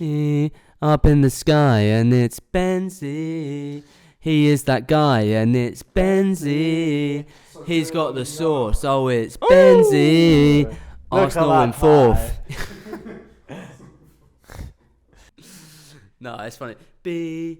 up in the sky, and it's benzy. He is that guy, and it's benzy. He's got the sauce, oh, it's benzy. Arsenal in fourth. No, it's funny. Benzema,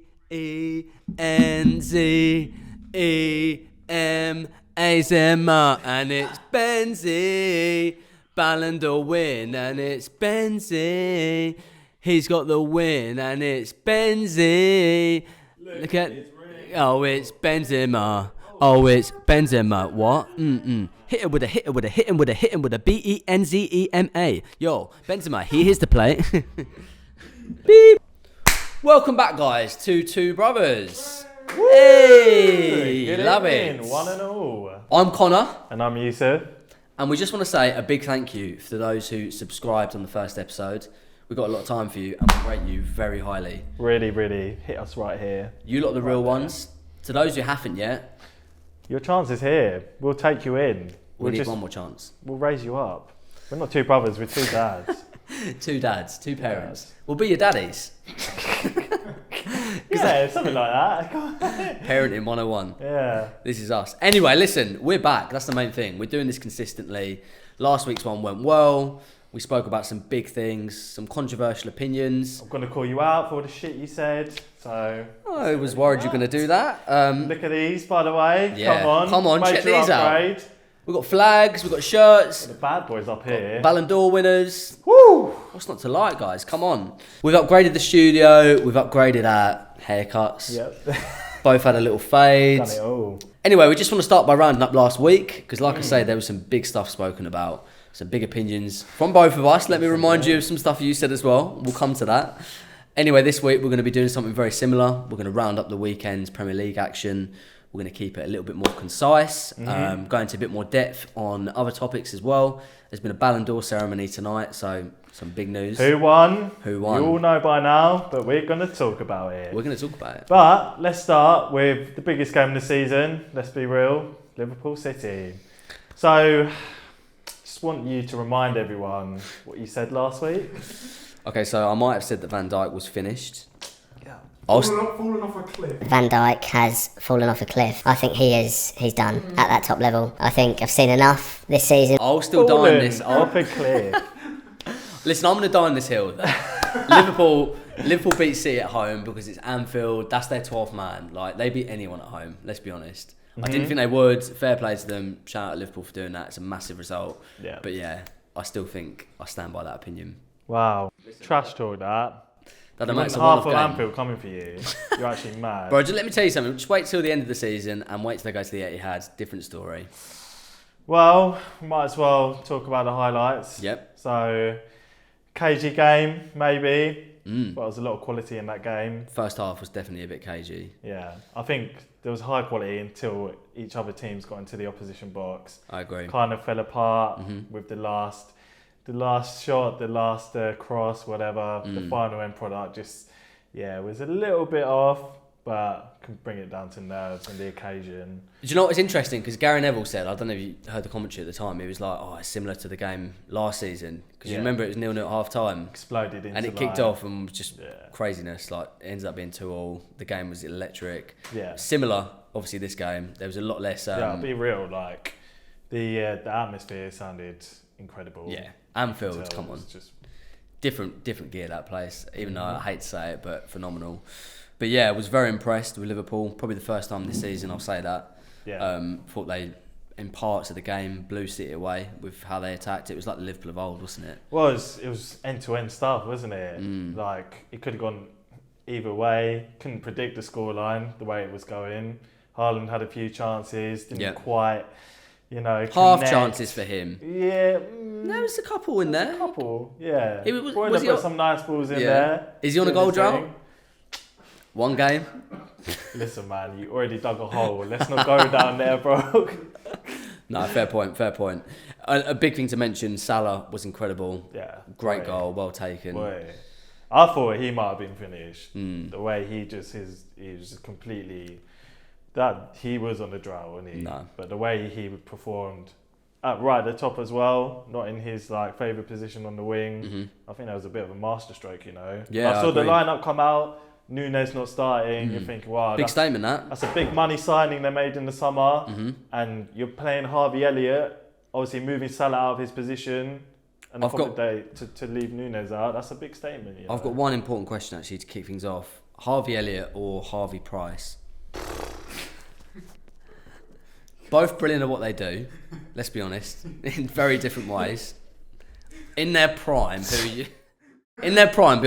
and it's benzy. Ballon D'or win, and it's benzy. He's got the win, and it's benzy. Look at, oh, it's Benzema. Oh, it's Benzema. What? Hit him with a Benzema. Yo, Benzema, here's the play. Beep. Welcome back, guys, to Two Brothers. Woo! Hey, good love evening, it. one and all. I'm Conar. And I'm Yusuf. And we just want to say a big thank you to those who subscribed on the first episode. We've got a lot of time for you, and we rate you very highly. Really, really hit us right here. You lot are the real ones. To those who haven't yet, your chance is here. We'll take you in. We need one more chance. We'll raise you up. We're not two brothers, we're two dads. Two dads, two parents. Yes. We'll be your daddies. Yeah, something like that. Parenting 101. Yeah. This is us. Anyway, listen, we're back. That's the main thing. We're doing this consistently. Last week's one went well. We spoke about some big things, some controversial opinions. I'm going to call you out for all the shit you said. So I was worried you were going to do that. Look at these, by the way. Yeah. Come on, check these upgrade. out. We've got flags, we've got shirts. The bad boys up here. Ballon d'Or winners. Woo! What's not to like, guys? Come on. We've upgraded the studio. We've upgraded our haircuts. Yep. Both had a little fade. Done it all. Anyway, we just want to start by rounding up last week, because like I say, there was some big stuff spoken about. Some big opinions from both of us. Let me remind you of some stuff you said as well. We'll come to that. Anyway, this week we're going to be doing something very similar. We're going to round up the weekend's Premier League action. We're going to keep it a little bit more concise, go into a bit more depth on other topics as well. There's been a Ballon d'Or ceremony tonight, so some big news. Who won? Who won? You all know by now, but we're going to talk about it. We're going to talk about it. But let's start with the biggest game of the season. Let's be real. Liverpool City. So, just want you to remind everyone what you said last week. Okay, so I might have said that Van Dijk was finished. Yeah. Fallen off a cliff. Van Dijk has fallen off a cliff. I think he's done at that top level. I think I've seen enough this season. I'll still die on this. Off a cliff. Listen, I'm going to die on this hill. Liverpool beat City at home because it's Anfield. That's their 12th man. Like, they beat anyone at home, let's be honest. I didn't think they would. Fair play to them. Shout out to Liverpool for doing that. It's a massive result. Yeah. But yeah, I still think I stand by that opinion. Wow. Trash talk that. That don't Half make half of Anfield coming for you. You're actually mad. Bro, just let me tell you something. Just wait till the end of the season and wait till they go to the Etihad. Different story. Well, might as well talk about the highlights. Yep. So, cagey game, maybe. But there was a lot of quality in that game. First half was definitely a bit cagey. Yeah. I think there was high quality until each other teams got into the opposition box. I agree. Kind of fell apart with the last shot, the last cross, whatever. The final end product just, was a little bit off, but can bring it down to nerves and the occasion. Do you know what's interesting? Because Gary Neville said, I don't know if you heard the commentary at the time, he was like, oh, it's similar to the game last season. Because you remember it was 0-0 at half time. Exploded into and it kicked off and was just craziness. Like, it ended up being 2-2. The game was electric. Yeah. Similar, obviously, this game. There was a lot less... I'll be real, like, the atmosphere sounded incredible. Yeah. Anfield, come on. Just different gear, that place. Even though I hate to say it, but phenomenal. But yeah, I was very impressed with Liverpool. Probably the first time this season, I'll say that. Yeah. Thought they, in parts of the game, blew City away with how they attacked. It was like the Liverpool of old, wasn't it? Well, it was end-to-end stuff, wasn't it? Like, it could have gone either way. Couldn't predict the scoreline, the way it was going. Haaland had a few chances, didn't quite, half connect. chances for him. Yeah. There was a couple in there. A couple, yeah. Was he put some nice balls in there. Is he on a goal drought? One game? Listen, man, you already dug a hole. Let's not go down there, bro. No, fair point. A big thing to mention, Salah was incredible. Yeah. Great goal, well taken. Boy. I thought he might have been finished. The way he was just completely... That he was on the drought, wasn't he? No. But the way he performed, right at the top as well, not in his like favourite position on the wing. I think that was a bit of a masterstroke, you know. Yeah, I saw the lineup come out. Nunes not starting. You're thinking, wow, big statement that. That's a big money signing they made in the summer, and you're playing Harvey Elliott, obviously moving Salah out of his position, and to leave Nunes out. That's a big statement. You know? I've got one important question actually to kick things off: Harvey Elliott or Harvey Price? Both brilliant at what they do. Let's be honest, in very different ways. In their prime, be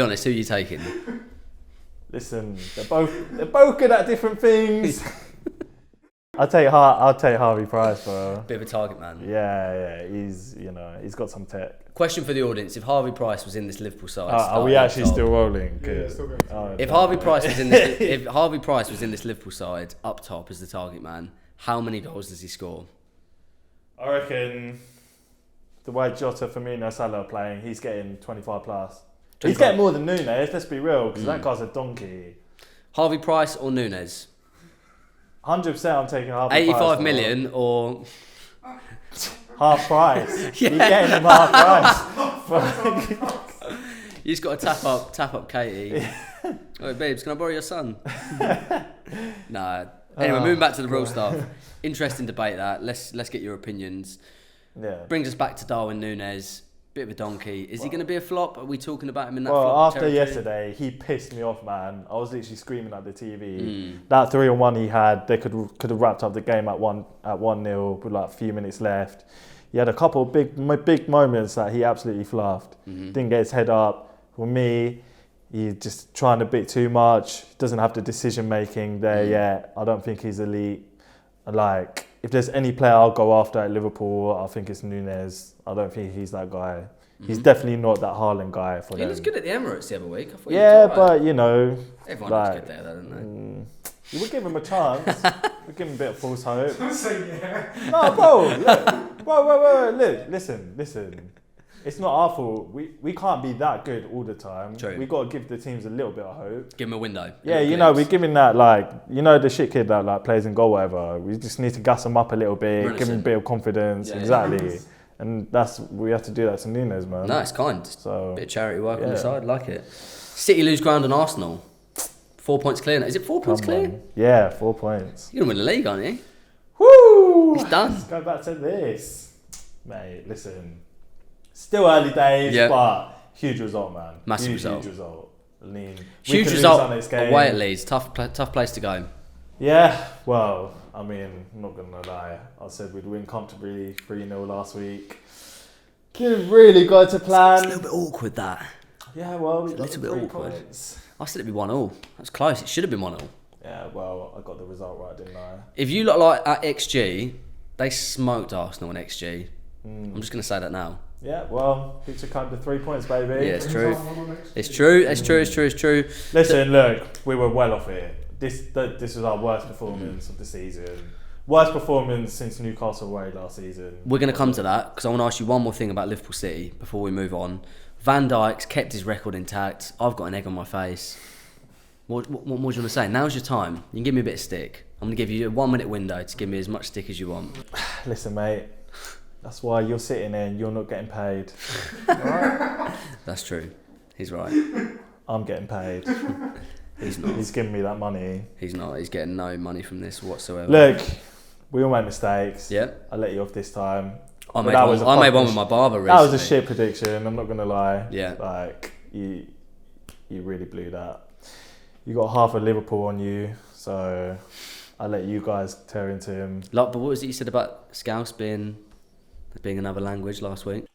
honest, who are you taking? Listen, they're both good at different things. I'll take Harvey Price, bro. Bit of a target man. Yeah, he's got some tech. Question for the audience: if Harvey Price was in this Liverpool side, are we actually still rolling? Yeah, still going. If Harvey Price was in this, if Harvey Price was in this Liverpool side up top as the target man, how many goals does he score? I reckon the way Jota, Firmino, Salah are playing, he's getting 25 plus. He's getting more than Nunes, let's be real, because that guy's a donkey. Harvey Price or Nunes? 100% I'm taking Harvey 85 Price. million or... half price. Yeah. You're getting him half price. You just got to tap up Katie. Oh, babes, can I borrow your son? Nah. Anyway, moving back to the real stuff. Interesting debate that. Let's get your opinions. Yeah. Brings us back to Darwin Nunes. Bit of a donkey. Is he going to be a flop? Are we talking about him in that well, flop after territory? yesterday, he pissed me off, man. I was literally screaming at the TV. That 3-on-1 he had, they could have wrapped up the game at 1-0 with like a few minutes left. He had a couple of big moments that he absolutely fluffed. Didn't get his head up. For me, he's just trying a bit too much. Doesn't have the decision making there yet. I don't think he's elite. Like, if there's any player I'll go after at Liverpool, I think it's Nunes. I don't think he's that guy. He's definitely not that Haaland guy for them. He was good at the Emirates the other week. I thought yeah, he was all right. but you know, Everyone like, was good there, though, didn't you would give him a chance. We'd give him a bit of false hope. Don't say yeah. No, bro, look, listen. It's not our fault. We can't be that good all the time. True. We got to give the teams a little bit of hope. Give him a window. Yeah, you know, we're giving that, like, you know, the shit kid that like plays in goal, whatever. We just need to gas him up a little bit, give him a bit of confidence. Yeah, exactly. And we have to do that to Nunes, man. No, it's kind. So bit of charity work on the side, like it. City lose ground on Arsenal. 4 points clear now. Is it 4 points clear? Yeah, 4 points. You're going to win the league, aren't you? Woo! He's done. Let's go back to this. Mate, listen. Still early days, but huge result, man. Massive result. Huge result. I mean, Huge result away at Leeds. Tough place to go. Yeah, well, I mean, I'm not going to lie. I said we'd win comfortably 3-0 last week. Didn't really go to plan. It's a little bit awkward, that. Yeah, well, we got a little bit 3 awkward. points. I said it'd be 1-1. That's close. It should have been 1-1. Yeah, well, I got the result right, didn't I? If you look like at XG, they smoked Arsenal on XG. I'm just going to say that now. Yeah, well, picture come to 3 points, baby. Yeah, it's true. It's true. Listen, look, we were well off it. This was our worst performance of the season. Worst performance since Newcastle away last season. We're going to come to that because I want to ask you one more thing about Liverpool City before we move on. Van Dijk's kept his record intact. I've got an egg on my face. What more do you want to say? Now's your time. You can give me a bit of stick. I'm going to give you a 1 minute window to give me as much stick as you want. Listen, mate. That's why you're sitting there and you're not getting paid. Right? That's true. He's right. I'm getting paid. He's not. He's giving me that money. He's not. He's getting no money from this whatsoever. Look, we all make mistakes. Yeah. I let you off this time. I made one with my barber recently. That was a shit prediction, I'm not going to lie. Yeah. Like, you really blew that. You got half of Liverpool on you, so I let you guys tear into him. But what was it you said about Scouse being another language last week?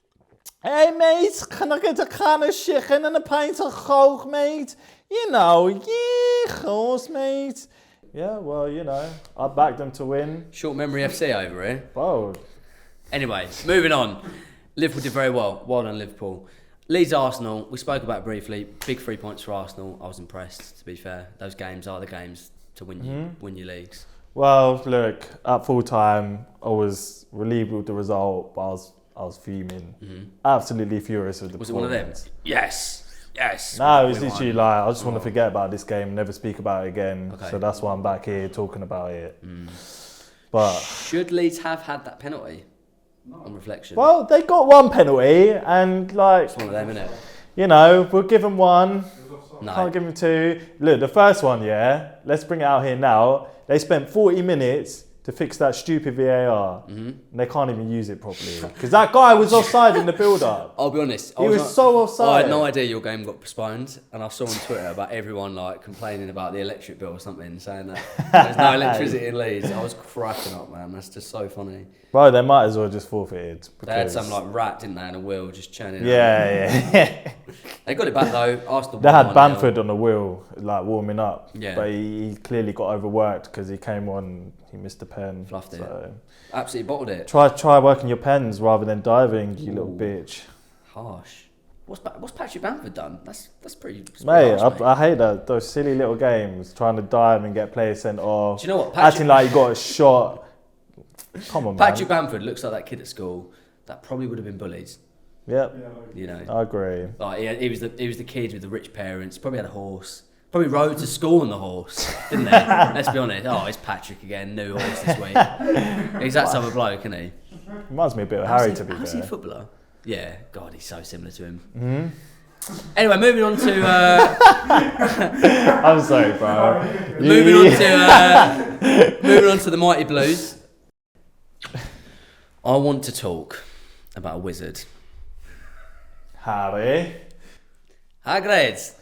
Hey mate, can I get a can of chicken and a pint of coke, mate? You know, yeah, of course, mate. Yeah, well, you know, I backed them to win. Short memory FC over here. Whoa. Anyway, moving on. Liverpool did very well. Well done, Liverpool. Leeds Arsenal, we spoke about it briefly. Big 3 points for Arsenal. I was impressed, to be fair. Those games are the games to win your leagues. Well, look, at full time, I was relieved with the result, but I was fuming. Absolutely furious with the performance. Was it one of them? Yes. No, it was literally like, I just want to forget about this game and never speak about it again. Okay. So that's why I'm back here talking about it. But should Leeds have had that penalty? on reflection. Well, they got one penalty, and like, It's one of them, innit? you know, we'll give them one. No. Can't give them two. Look, the first one, yeah. Let's bring it out here now. They spent 40 minutes to fix that stupid VAR, and they can't even use it properly because that guy was offside in the build-up. I'll be honest. He was so offside. I had no idea your game got postponed, and I saw on Twitter about everyone like complaining about the electric bill or something, saying that there's no electricity in Leeds. I was cracking up, man. That's just so funny. Bro, they might as well just forfeited. They had some like rat, didn't they, in a wheel just churning. Yeah. They got it back though. Arsenal. They had 1-1 Bamford on the wheel, like warming up. Yeah. But he clearly got overworked because he came on, he missed the pen. Fluffed it. So. Absolutely bottled it. Try working your pens rather than diving, you little bitch. Harsh. What's Patrick Bamford done? That's pretty. Mate, harsh, I hate that. Those silly little games, trying to dive and get players sent off. Do you know what? Acting like you got a shot. Come on, Patrick man. Bamford looks like that kid at school that probably would have been bullied. Yep, You know. I agree. Like he was the kid with the rich parents. Probably had a horse. Probably rode to school on the horse, didn't they? Let's be honest. Oh, it's Patrick again. New horse this week. He's that type of bloke, isn't he? Reminds me a bit of Harry, to be How's he a fair. footballer? Yeah. God, he's so similar to him. Mm-hmm. Anyway, moving on to I'm sorry, bro. moving on to the Mighty Blues. I want to talk about a wizard. Harry. Hagrid.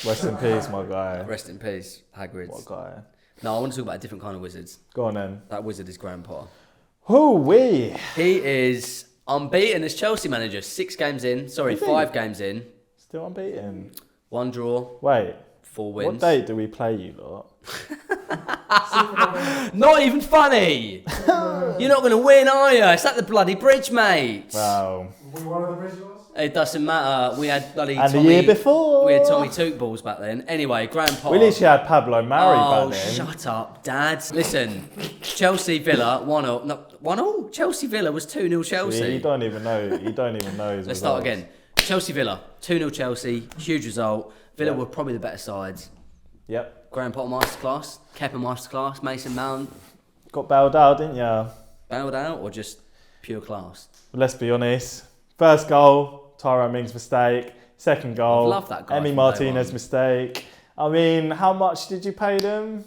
Rest in peace, my guy. Rest in peace, Hagrid. What guy? No, I want to talk about a different kind of wizards. Go on then. That wizard is Grandpa. Hoo-wee. He is unbeaten as Chelsea manager. 6 games in. Sorry, Is he? 5 games in. Still unbeaten. 1 draw, Wait, 4 wins. what date do we play you lot? Not even funny. You're not going to win, are you? It's at the bloody bridge, mate. Wow. We one of the visuals? It doesn't matter. We had bloody And Tommy. the year before. We had Tommy Toot balls back then. Anyway, Grandpa. We literally had Pablo Mari Oh, back then. shut up, Dad. Listen, Chelsea Villa 1-0. No, 1-0. Chelsea Villa was 2-0 Chelsea. You don't even know. You don't even know his Let's start results. again. Chelsea Villa 2-0 Chelsea. Huge result. Villa Yeah. were probably the better sides. Yep. Graham Potter masterclass, Kepa masterclass, Mason Mount Got bailed out, didn't ya? bailed out, or just pure class. But let's be honest. First goal, Tyrone Mings' mistake. Second goal, I've loved that guy Emi from day Martinez' one. mistake. I mean, how much did you pay them?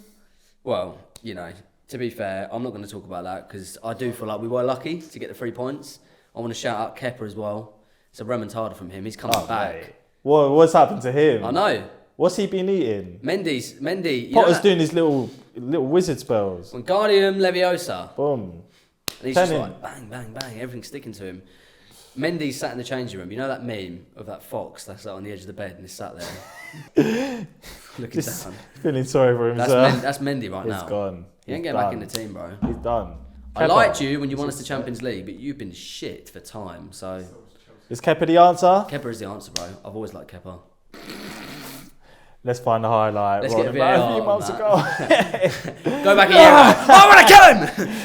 Well, you know, to be fair, I'm not going to talk about that because I do feel like we were lucky to get the 3 points. I want to shout out Kepa as well. It's a remontada from him. He's coming back. Mate. What's happened to him? I know. What's he been eating? Mendy. You Potter's know doing his little wizard spells. Wingardium Leviosa. Boom. And he's just Penny. like bang, bang, bang. Everything's sticking to him. Mendy's sat in the changing room. You know that meme of that fox that's like on the edge of the bed and he's sat there looking Just down. feeling sorry for himself. That's Mendy right He's now. gone. He ain't He's getting back in done. the team, bro. He's done. I Kepa. liked you when you won us the Champions League, but you've been shit for time. So Is Kepa the answer? Kepa is the answer, bro. I've always liked Kepa. Let's find the highlight. Let's Rolling get back VAR a few on months that. ago. Go back a year. I want to kill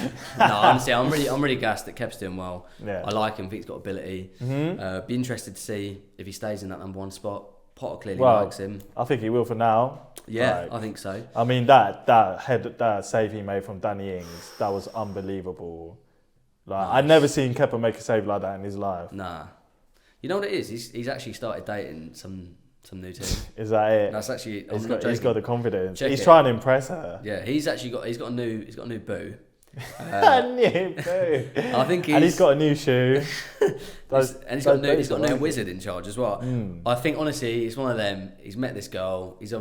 him. No, honestly, I'm really gassed that Kep's doing well. Yeah. I like him. I think he's got ability. Mm-hmm. Be interested to see if he stays in that number 1 spot. Potter clearly Well, likes him. I think he will for now. Yeah, Like, I think so. I mean that save he made from Danny Ings, that was unbelievable. Like I'd never seen Kepa make a save like that in his life. Nah. You know what it is? He's actually started dating some new team. Is that it? That's actually. I'm He's not got joking. the confidence. Check He's it. trying to impress her. Yeah, he's got a new boo. New boo. I think And he's got a new shoe. and he's got a new wizard in charge as well. I think honestly, it's one of them. He's met this girl. He's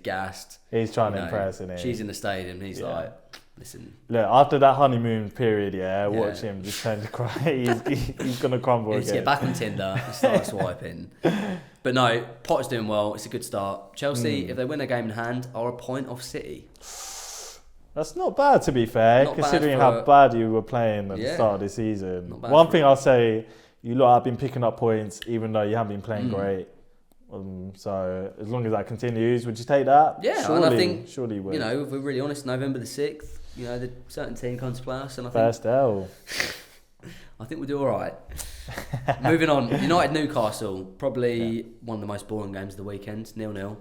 gassed. He's trying You to know, impress, isn't he? She's in the stadium. He's Yeah. like, listen. Look, after that honeymoon period, watch Yeah. him just turn to cry. He's gonna crumble He needs to again. get back on Tinder and start swiping. But no, Potter's doing well. It's a good start. Chelsea, if they win a game in hand, are a point off City. That's not bad, to be fair, Not bad considering for how a- bad you were playing at the Yeah. start of the season. Not bad One for thing a- I'll say, you lot have been picking up points, even though you haven't been playing great. So as long as that continues, would you take that? Yeah, surely, and I think, surely you would. you know, if we're really honest, November the 6th, you know, the certain team comes to play us, and I think First L. we'll do all right. Moving on, United Newcastle, probably one of the most boring games of the weekend, 0-0.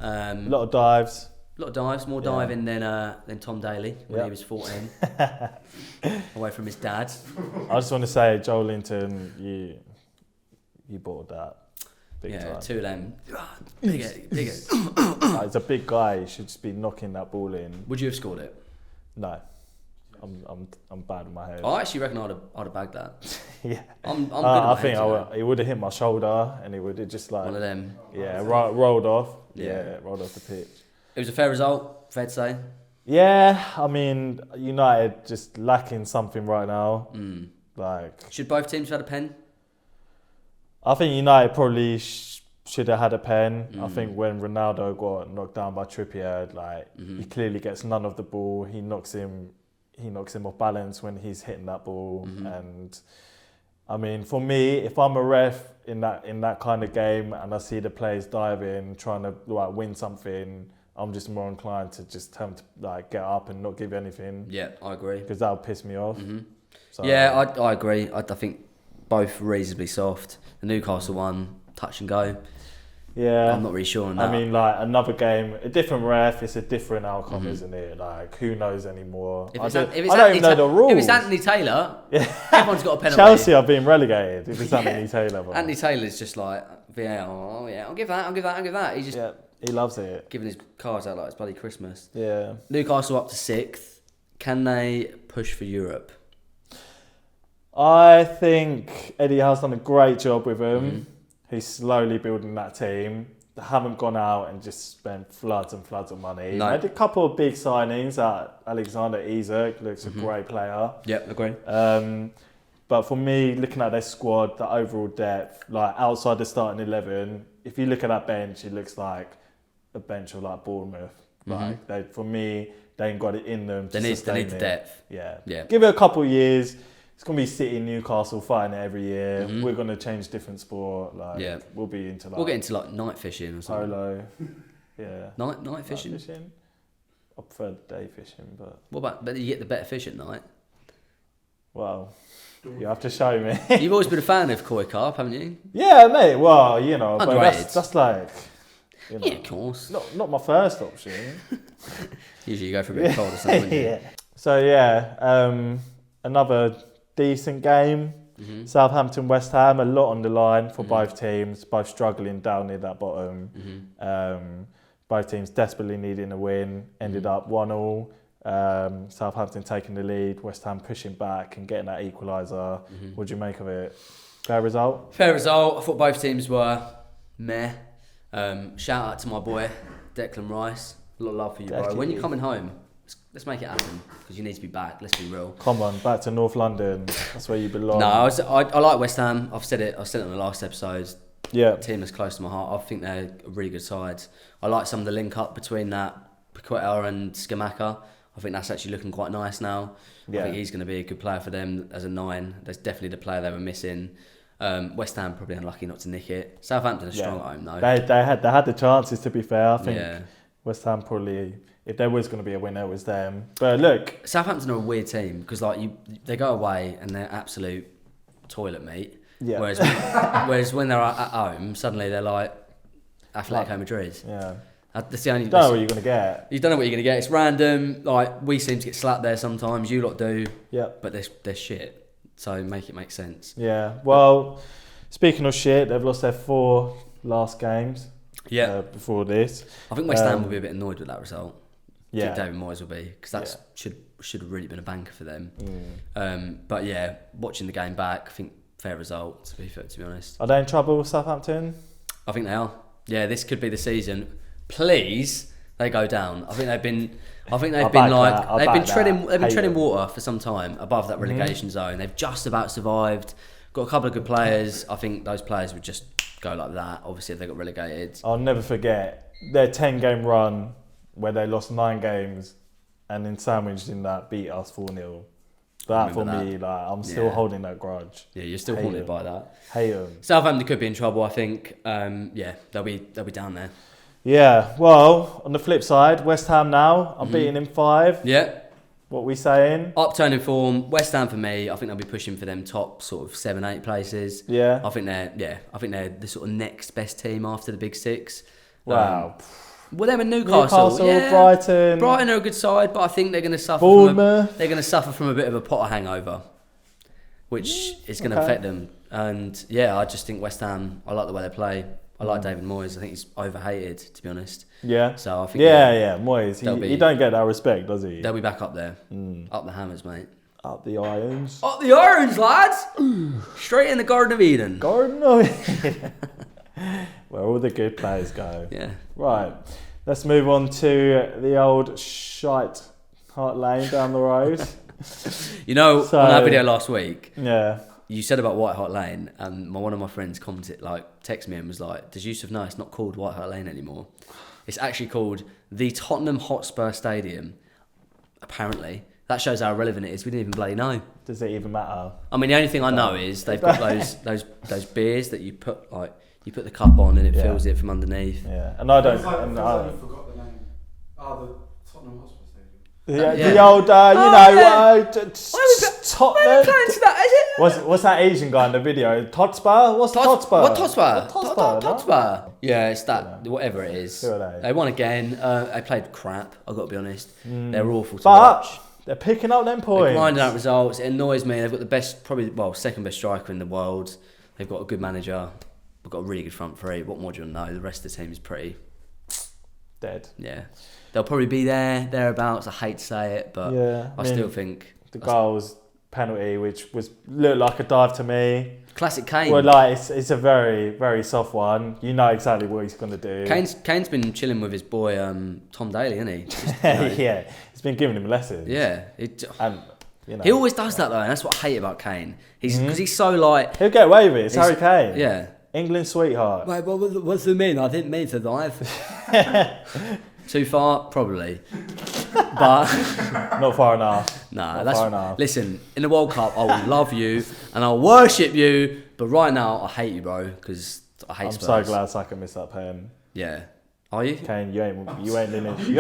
A A lot of dives. lot of dives, more diving than Tom Daly when he was 14, away from his dad. I just want to say, Joel Linton, you bought that big time. Two of them. Dig it. He's a big guy. He should just be knocking that ball in. Would you have scored it? No, I'm bad in my head. I actually reckon I'd have bagged that. Yeah, I'm good. I think it would have hit my shoulder, and it would have just like one of them. rolled off. Yeah. Rolled off the pitch. It was a fair result, fair to say. Yeah, I mean, United just lacking something right now. Like, should both teams have had a pen? I think United probably should have had a pen. I think when Ronaldo got knocked down by Trippier, like he clearly gets none of the ball. He knocks him off balance when he's hitting that ball. And I mean, for me, if I'm a ref in that kind of game and I see the players diving, trying to like win something, I'm just more inclined to just tell them to like get up and not give anything. Yeah, I agree. Because that'll piss me off. So, yeah, I agree. I think both reasonably soft. The Newcastle one, touch and go. Yeah, I'm not really sure on that. I mean, like another game, a different ref, it's a different outcome, isn't it? Like, who knows anymore? I don't even know the rules. If it's Anthony Taylor, everyone's got a penalty. Chelsea are being relegated if it's Anthony Taylor. Bro. Anthony Taylor's just like, oh yeah, I'll give that. He's just he loves it. giving his cards out like it's bloody Christmas. Yeah. Newcastle up to 6th. Can they push for Europe? I think Eddie Howe's done a great job with him. He's slowly building that team. They haven't gone out and just spent floods and floods of money. No. They had a couple of big signings. Alexander Isak looks a great player. Yep, agree. But for me, looking at their squad, the overall depth, like outside the starting 11, if you look at that bench, it looks like a bench of like Bournemouth. Like for me, they ain't got it in them. They need the depth. Yeah. Give it a couple of years. It's going to be City and Newcastle fighting it every year. We're going to change different sport. Like, we'll be into like... We'll get into like night fishing or something. Polo. Yeah. Night fishing? I prefer day fishing, but... But you get the better fish at night. Well, you have to show me. You've always been a fan of koi carp, haven't you? Yeah, mate. Well, you know, underrated. But that's like... You know, yeah, of course. Not my first option. Usually you go for a bit of cold or something, wouldn't you? Yeah. So, another... decent game. Southampton West Ham, a lot on the line for both teams, both struggling down near that bottom. Both teams desperately needing a win, ended up 1-1. Southampton taking the lead, West Ham pushing back and getting that equaliser. What do you make of it? Fair result? Fair result. I thought both teams were meh. Shout out to my boy Declan Rice. A lot of love for you, bro. When you're coming home, let's make it happen because you need to be back. Let's be real. Come on, back to North London. That's where you belong. No, I like West Ham. I've said it on the last episode. Yeah. Team that's close to my heart. I think they're a really good side. I like some of the link up between that Paqueta and Scamacca. I think that's actually looking quite nice now. Yeah. I think he's going to be a good player for them as a 9. That's definitely the player they were missing. West Ham probably unlucky not to nick it. Southampton are strong at home though. They had the chances, to be fair. I think West Ham probably, if there was going to be a winner, it was them. But look, Southampton are a weird team because they go away and they're absolute toilet meat. Yeah. Whereas when they're at home, suddenly they're like Atletico Madrid. Yeah. That's the only. You don't know what you're going to get. You don't know what you're going to get. It's random. Like we seem to get slapped there sometimes. You lot do. Yeah. But they're shit. So make it make sense. Yeah. Well, speaking of shit, they've lost their 4 last games. Yeah. Before this, I think West Ham will be a bit annoyed with that result. Yeah. I think David Moyes will be because that should have really been a banker for them. But yeah, watching the game back, I think fair result. To be honest. Are they in trouble with Southampton? I think they are. Yeah, this could be the season. Please, they go down. I think they've been treading water for some time above that relegation zone. They've just about survived. Got a couple of good players. I think those players would just go like that. Obviously, if they got relegated. I'll never forget their 10-game run where they lost 9 games and then sandwiched in that beat us 4-0. That for me, like I'm still holding that grudge. Yeah, you're still haunted by that. Hate them. Southampton could be in trouble, I think. They'll be down there. Yeah, well, on the flip side, West Ham now, I'm beating in 5. Yeah. What we saying? Upturn in form. West Ham for me, I think they'll be pushing for them top sort of 7-8 places. Yeah. I think they're the sort of next best team after the big 6. Wow. Well, them and Newcastle, yeah. Brighton are a good side, but I think they're going to suffer. Bournemouth. They're going to suffer from a bit of a Potter hangover, which is going to affect them. And yeah, I just think West Ham. I like the way they play. I like David Moyes. I think he's overhated, to be honest. Yeah. So I think. Yeah. Moyes. He don't get that respect, does he? They'll be back up there. Up the hammers, mate. Up the irons. Up the irons, lads. Straight in the Garden of Eden. Garden of Eden. Where all the good players go. Yeah. Right. Let's move on to the old shite Hart Lane down the road. You know, on our video last week, yeah, you said about White Hart Lane, and one of my friends commented, texted me and was like, "Does Yusuf know it's not called White Hart Lane anymore? It's actually called the Tottenham Hotspur Stadium." Apparently, that shows how relevant it is. We didn't even bloody know. Does it even matter? I mean, the only thing I know is they've got those beers that you put you put the cup on and it fills it from underneath. Yeah, and I don't. I forgot the name. Oh, the Tottenham Hotspur Stadium. The old, Tottenham. What's that Asian guy in the video? Totspur? What's Totspur? What Totspur? Totspur. Yeah, it's that, whatever it is. Who are they? They won again. They played crap, I've got to be honest. They're awful to But watch. they're picking up them They're points. grinding out results. It annoys me. They've got the best, second best striker in the world. They've got a good manager. We've got a really good front three. What more do you want to know? The rest of the team is pretty Dead. Yeah, they'll probably be thereabouts. I hate to say it, but I still think the goal's penalty, which looked like a dive to me. Classic Kane. Well, it's a very, very soft one. You know exactly what he's going to do. Kane's been chilling with his boy Tom Daly, hasn't he? Just, yeah, he's been giving him lessons. Yeah, and he always does that though, and that's what I hate about Kane. Because he's so like he'll get away with it. It's Harry Kane. Yeah. England sweetheart. Wait, what's the mean? I didn't mean to dive. Too far? Probably. But not far enough. Nah, that's far enough. Listen, in the World Cup, I will love you and I'll worship you, but right now I hate you, bro, because I hate Spurs. I'm so glad Saka missed that pen. Yeah. Are you? Kane, you ain't winning. You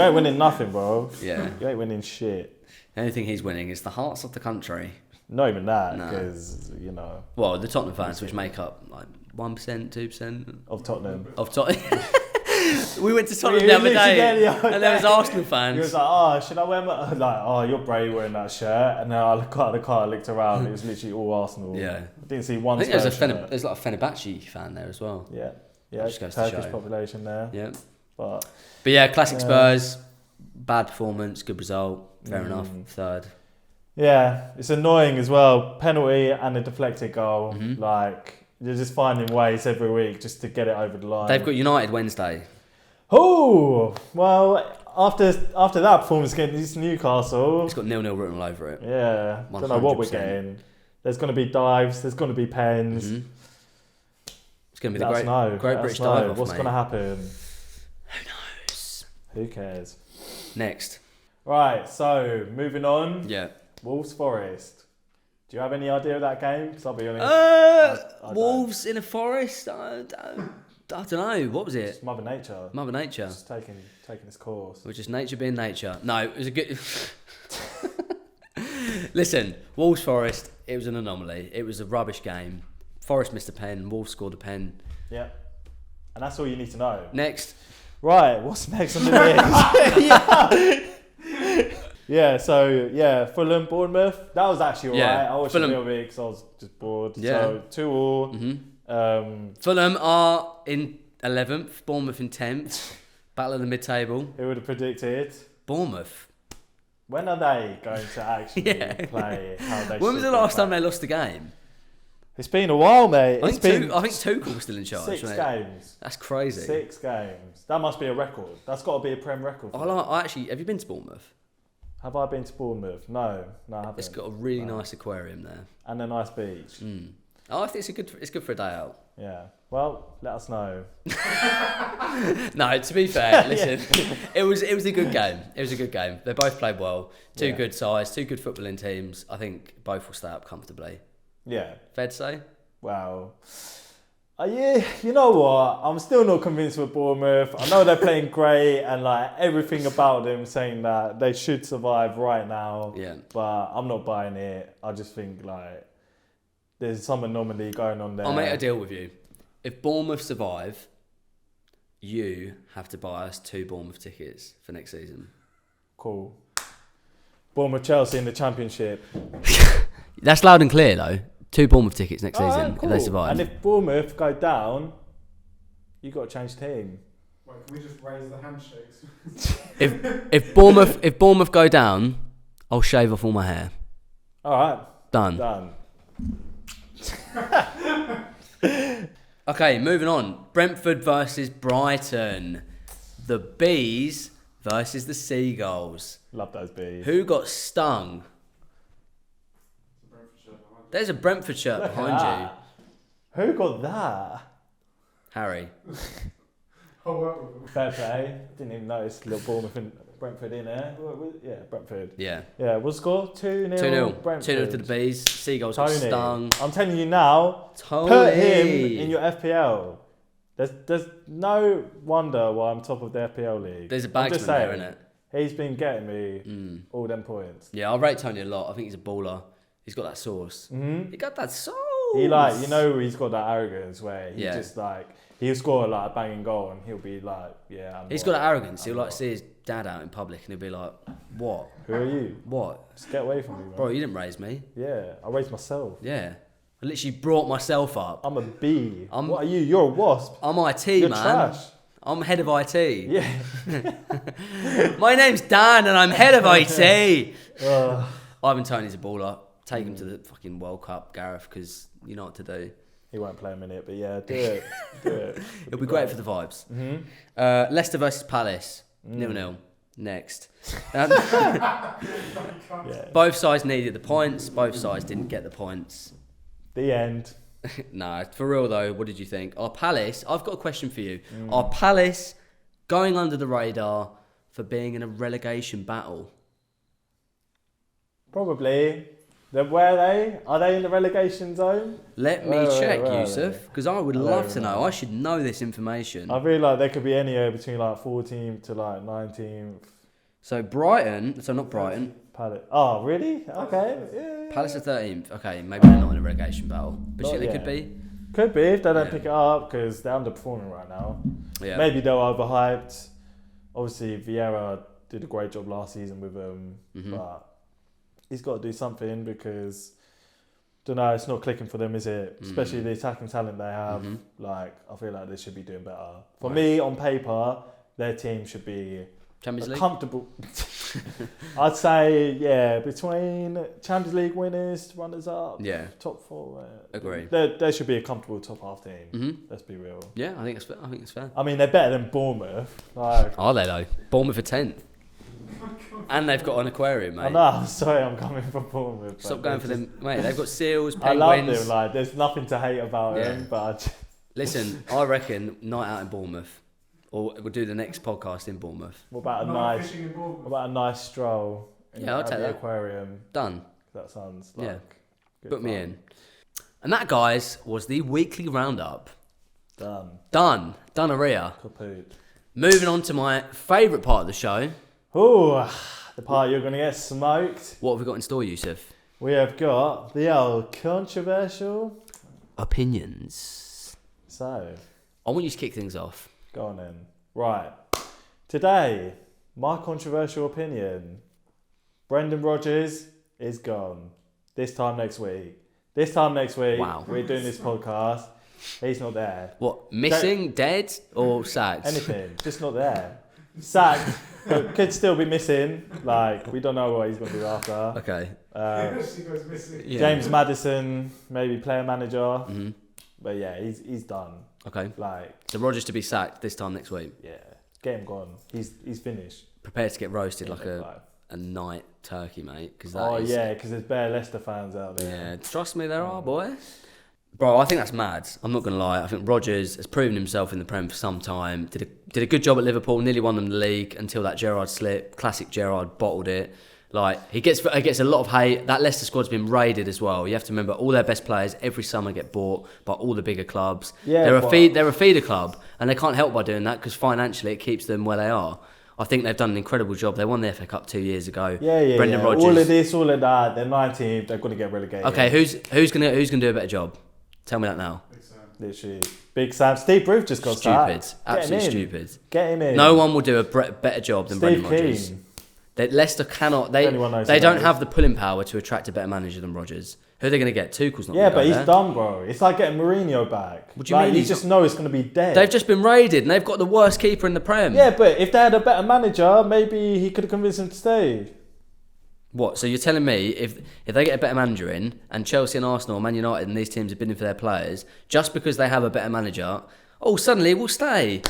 ain't winning nothing, bro. Yeah. You ain't winning shit. The only thing he's winning is the hearts of the country. Not even that, because Well, the Tottenham fans, which make up like 1%, 2% of Tottenham. We went to Tottenham the other day, and there was Arsenal fans. He was like, should I wear my... Like, you're brave wearing that shirt. And then I looked at the car, I looked around, it was literally all Arsenal. Yeah. I didn't see one I think there's like a Fenerbahce fan there as well. Yeah. Yeah, just goes Turkish to show. population there. Yeah. But yeah, classic Spurs, bad performance, good result, fair enough, third. Yeah, it's annoying as well. Penalty and a deflected goal. You're just finding ways every week just to get it over the line. They've got United Wednesday. Oh, well, after that performance against Newcastle... It's got 0-0 written all over it. Yeah, 100%. Don't know what we're getting. There's going to be dives, there's going to be pens. It's going to be the great British dive-off, What's going to happen? Who knows? Who cares? Next. Right, so, moving on. Yeah. Wolves Forest. Do you have any idea of that game? Because I'll be honest. I Wolves in a forest? I don't know. What was it? Just Mother Nature. Mother Nature. Just taking its course. Which is nature being nature. No, it was a good... Listen, Wolves Forest, it was an anomaly. It was a rubbish game. Forest missed a pen. Wolves scored a pen. Yeah. And that's all you need to know. Next. Right, what's next on the list? Yeah, so, Fulham, Bournemouth. That was actually alright. I watched a little bit because I was just bored. Yeah. So, 2-2. Fulham are in 11th, Bournemouth in 10th. Battle of the mid-table. Who would have predicted? Bournemouth. When are they going to actually play how they When was the last time they lost a game? It's been a while, mate. I think Tuchel's still in charge. 6 games. That's crazy. 6 games. That must be a record. That's got to be a Prem record. Have you been to Bournemouth? Have I been to Bournemouth? No, I haven't. It's got a really nice aquarium there. And a nice beach. I think it's good for a day out. Yeah. Well, let us know. No, to be fair, listen, it was a good game. It was a good game. They both played well. Two good sides, two good footballing teams. I think both will stay up comfortably. Yeah. Fair to say? Wow. Yeah, you know what? I'm still not convinced with Bournemouth. I know they're playing great and everything about them saying that they should survive right now. Yeah. But I'm not buying it. I just think there's some anomaly going on there. I'll make a deal with you. If Bournemouth survive, you have to buy us 2 Bournemouth tickets for next season. Cool. Bournemouth Chelsea in the Championship. That's loud and clear though. 2 Bournemouth tickets next season Alright, cool. if they survive. And if Bournemouth go down, you got to change team. Wait, can we just raise the handshakes? if Bournemouth go down, I'll shave off all my hair. All right. Done. Okay, moving on. Brentford versus Brighton. The Bees versus the Seagulls. Love those Bees. Who got stung? There's a Brentford shirt behind you. Who got that? Harry. I'll work with them. Fair play. Didn't even notice little Bournemouth and Brentford in there. Yeah, Brentford. Yeah. Yeah, what's the score? 2-0. 2-0. Brentford. 2-0 to the Bees. Seagulls got Tony. stung. I'm telling you now, Tony. put him in your FPL. There's no wonder why I'm top of the FPL league. There's a I'm just bagsman there, saying, innit? He's been getting me all them points. Yeah, I rate Tony a lot. I think he's a baller. He's got that sauce. Mm-hmm. He got that sauce. He like, you know, he's got that arrogance where he Yeah. just like, he'll score like a banging goal and he'll be like, yeah, He's got that arrogance. He'll like see his dad out in public and he'll be like, what? Who are you? What? Just get away from me, man. Bro, you didn't raise me. Yeah, I raised myself. Yeah. I literally brought myself up. I'm a bee. I'm- What are you? You're a wasp. I'm IT, You're man. trash. I'm head of IT. Yeah. My name's Dan and I'm head of IT. Ugh. Ivan Toney's a baller. Take him to the fucking World Cup, Gareth, because you know what to do. He won't play a minute, but yeah, do it. Do it. It'll be great for the vibes. Mm-hmm. Leicester versus Palace. 0-0. Next. Yeah. Both sides needed the points. Both sides didn't get the points. The end. No, for real though, what did you think? Are Palace, I've got a question for you. Are Palace going under the radar for being in a relegation battle? Probably. Where are they? Are they in the relegation zone? Let me Where check, are they? Yusuf, because I would love to know. I should know this information. I feel like they could be anywhere between like 14th to like 19th. So Brighton, so not Brighton, Palace. Oh, really? Okay. Yeah. Palace are 13th. Okay, maybe they're not in a relegation battle. But Not you think they yet. could be? Could be if they don't Yeah. pick it up because they're underperforming right now. Yeah. Maybe they're overhyped. Obviously, Vieira did a great job last season with them, but he's got to do something because, don't know, it's not clicking for them, is it? Especially the attacking talent they have. Like, I feel like they should be doing better. For me, on paper, their team should be Champions League? comfortable. I'd say, yeah, between Champions League winners, runners up, Yeah. top four. Agree. There should be a comfortable top half team. Let's be real. Yeah, I think it's fair. I think it's fair. I mean, they're better than Bournemouth. Like, Are they though? Bournemouth are 10th. And they've got an aquarium, mate. I know. Sorry, I'm coming from Bournemouth. but Stop going they're for them, mate. They've got seals, I love penguins. them. Like, there's nothing to hate about Yeah. them, but I just, Listen, I reckon night out in Bournemouth, or we'll do the next podcast in Bournemouth. what about a Not nice, fishing in Bournemouth. what about a nice stroll? Yeah, I'll at take the that. aquarium. Done. That sounds like Yeah. good Put me fun. in. And that, guys, was the weekly roundup. Done. Done. Doneria. Kaput. Moving on to my favourite part of the show. Ooh, the part you're gonna get smoked. What have we got in store, Yusuf? We have got the old controversial. Opinions. So, I want you to kick things off. go on then. Right. Today, my controversial opinion. Brendan Rodgers is gone. This time next week. Wow. We're doing this podcast. He's not there. What, missing, dead, or sacked? Anything. Just not there. Sacked. But could still be missing. Like, we don't know what he's going to do after. Okay. She goes missing. Yeah. James Maddison, maybe player manager. Mhm. But yeah, he's done. Okay. Like, So Rodgers to be sacked this time next week. yeah, game gone. He's finished. Prepare to get roasted like Like, a night turkey, mate. Cause oh that is, yeah, because there's bare Leicester fans out there. Yeah, trust me, there are, boy. Bro, I think that's mad. I'm not going to lie. I think Rodgers has proven himself in the Prem for some time. Did a good job at Liverpool, nearly won them the league until that Gerrard slip. Classic Gerrard, bottled it. Like, he gets a lot of hate. That Leicester squad's been raided as well. You have to remember, all their best players every summer get bought by all the bigger clubs. Yeah, they're but- they're a feeder club, and they can't help by doing that because financially it keeps them where they are. I think they've done an incredible job. They won the FA Cup 2 years ago. Yeah. Brendan Rodgers. All of this, all of that. They're 19th. They're going to get relegated. Okay, who's gonna do a better job? Tell me that now. Literally. Big Sam. Steve Bruce just got Stupid. sacked. Absolutely stupid. Get him in. No one will do a better job than Steve Brendan Rodgers. Keane. Leicester cannot. They don't have the pulling power to attract a better manager than Rodgers. Who are they going to get? Tuchel's not. Yeah, but he's there. done, bro. It's like getting Mourinho back. What do you mean? You just know it's going to be dead. They've just been raided, and they've got the worst keeper in the Prem. Yeah, but if they had a better manager, maybe he could have convinced him to stay. What? So you're telling me if they get a better manager in, and Chelsea and Arsenal, and Man United, and these teams have been in for their players, just because they have a better manager, suddenly we'll stay.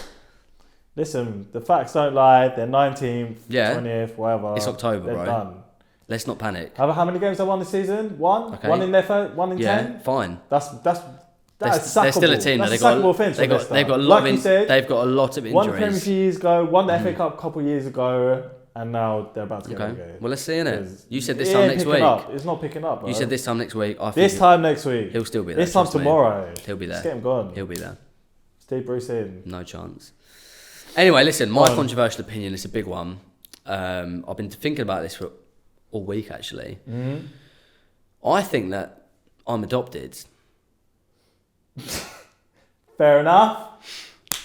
Listen, the facts don't lie. They're 19th, Yeah. 20th, whatever. It's October, They're bro. done. Let's not panic. How many games they won this season? One? Okay. One in their first, 1 in 10? Yeah, fine. That's They're sackable. still a team. That's They've a sackable offence for Leicester. they've got a Like lot of you said, they've got a lot of won the Premier injuries. League years ago, won the FA Cup a couple of years ago, and now they're about to get Okay. relegated. Well, let's see, innit? Because You said this it time ain't next picking week. up. It's not picking up, bro. You said this time next week. I think This time next week. he'll still be there. This time trust me. tomorrow. He'll be there. Just get him gone. He'll be there. Steve Bruce in. No chance. Anyway, listen, my Go on. controversial opinion is a big one. I've been thinking about this for all week, actually. Mm-hmm. I think that I'm adopted. Fair enough.